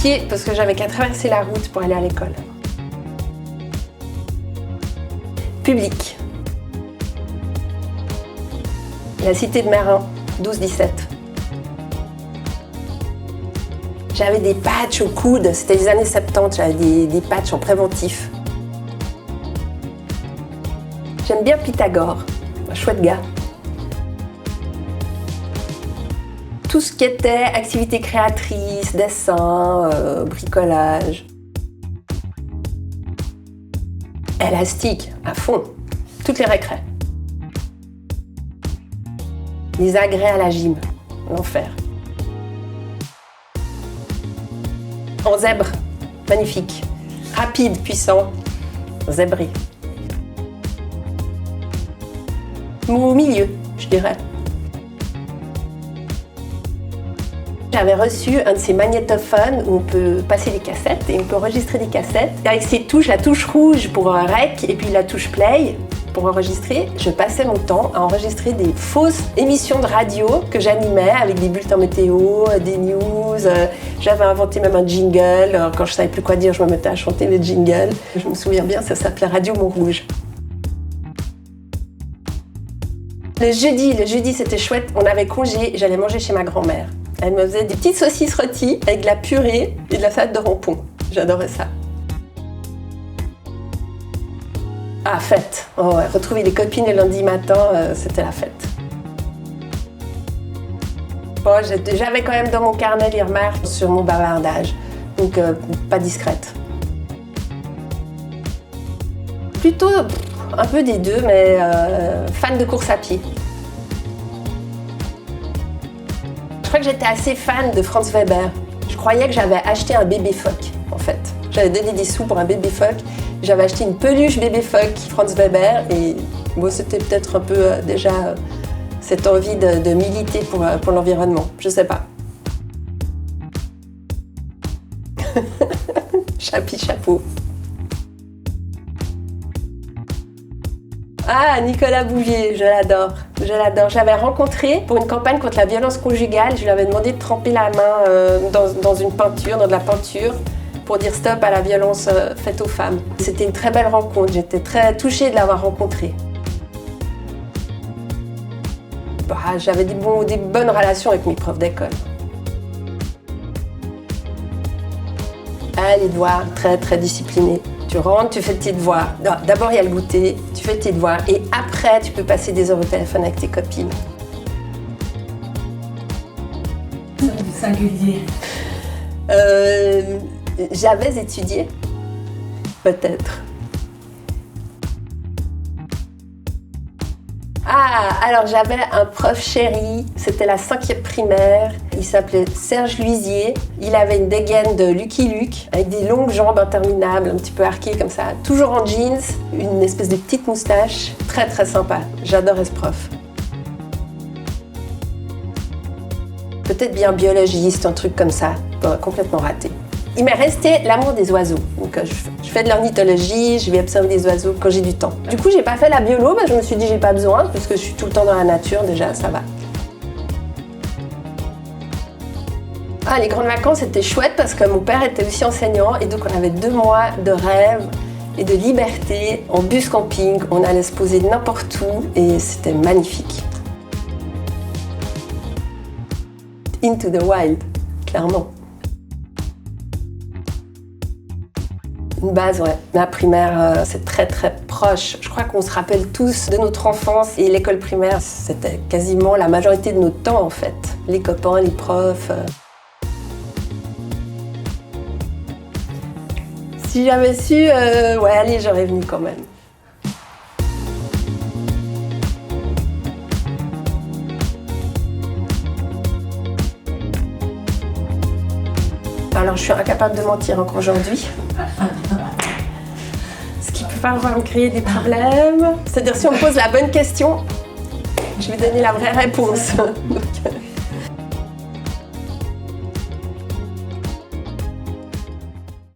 pied parce que j'avais qu'à traverser la route pour aller à l'école. Public. La cité de Mérin, 12-17. J'avais des patchs au coude, c'était les années 70, j'avais des patchs en préventif. J'aime bien Pythagore, un chouette gars. Tout ce qui était activité créatrice, dessin, bricolage. Élastique, à fond, toutes les récrés. Les agrès à la gym, l'enfer. En zèbre, magnifique. Rapide, puissant, zébré. Au milieu, je dirais. J'avais reçu un de ces magnétophones où on peut passer des cassettes et on peut enregistrer des cassettes. Avec ces touches, la touche rouge pour rec et puis la touche play pour enregistrer, je passais mon temps à enregistrer des fausses émissions de radio que j'animais avec des bulletins météo, des news. J'avais inventé même un jingle. Quand je savais plus quoi dire, je me mettais à chanter les jingles. Je me souviens bien, ça s'appelait Radio Montrouge. Le jeudi c'était chouette. On avait congé, j'allais manger chez ma grand-mère. Elle me faisait des petites saucisses rôties avec de la purée et de la salade de rampon. J'adorais ça. Ah, fête. Oh, ouais. Retrouver les copines le lundi matin, c'était la fête. Bon, j'avais quand même dans mon carnet les remarques sur mon bavardage, donc pas discrète. Plutôt un peu des deux, mais fan de course à pied. Je crois que j'étais assez fan de Franz Weber. Je croyais que j'avais acheté un bébé phoque, en fait. J'avais donné des sous pour un bébé phoque. J'avais acheté une peluche bébé phoque Franz Weber et moi, c'était peut-être un peu déjà cette envie de militer pour l'environnement. Je sais pas. Chapeau. Ah, Nicolas Bouvier, je l'adore. J'avais rencontré pour une campagne contre la violence conjugale, je lui avais demandé de tremper la main dans une peinture, dans de la peinture, pour dire stop à la violence faite aux femmes. C'était une très belle rencontre, j'étais très touchée de l'avoir rencontré. J'avais des bonnes relations avec mes profs d'école. Les devoirs, très très disciplinés. Tu rentres, tu fais tes devoirs. D'abord, il y a le goûter, tu fais tes devoirs et après, tu peux passer des heures au téléphone avec tes copines. C'est singulier. J'avais étudié, peut-être. Alors j'avais un prof chéri, c'était la 5e primaire, il s'appelait Serge Luisier, il avait une dégaine de Lucky Luke, avec des longues jambes interminables, un petit peu arquées comme ça, toujours en jeans, une espèce de petite moustache, très très sympa, j'adorais ce prof. Peut-être bien biologiste, un truc comme ça, complètement raté. Il m'est resté l'amour des oiseaux. Donc, je fais de l'ornithologie, je vais observer des oiseaux quand j'ai du temps. Du coup, j'ai pas fait la biolo, je me suis dit j'ai pas besoin, parce que je suis tout le temps dans la nature, déjà, ça va. Les grandes vacances, c'était chouette parce que mon père était aussi enseignant et donc on avait 2 mois de rêve et de liberté en bus camping. On allait se poser n'importe où et c'était magnifique. Into the wild, clairement. Une base, ouais. La primaire, c'est très très proche. Je crois qu'on se rappelle tous de notre enfance et l'école primaire, c'était quasiment la majorité de notre temps en fait. Les copains, les profs. Si j'avais su, allez, j'aurais venu quand même. Alors, je suis incapable de mentir encore aujourd'hui. Ce qui peut parfois me créer des problèmes. C'est-à-dire, si on me pose la bonne question, je vais donner la vraie réponse. Donc,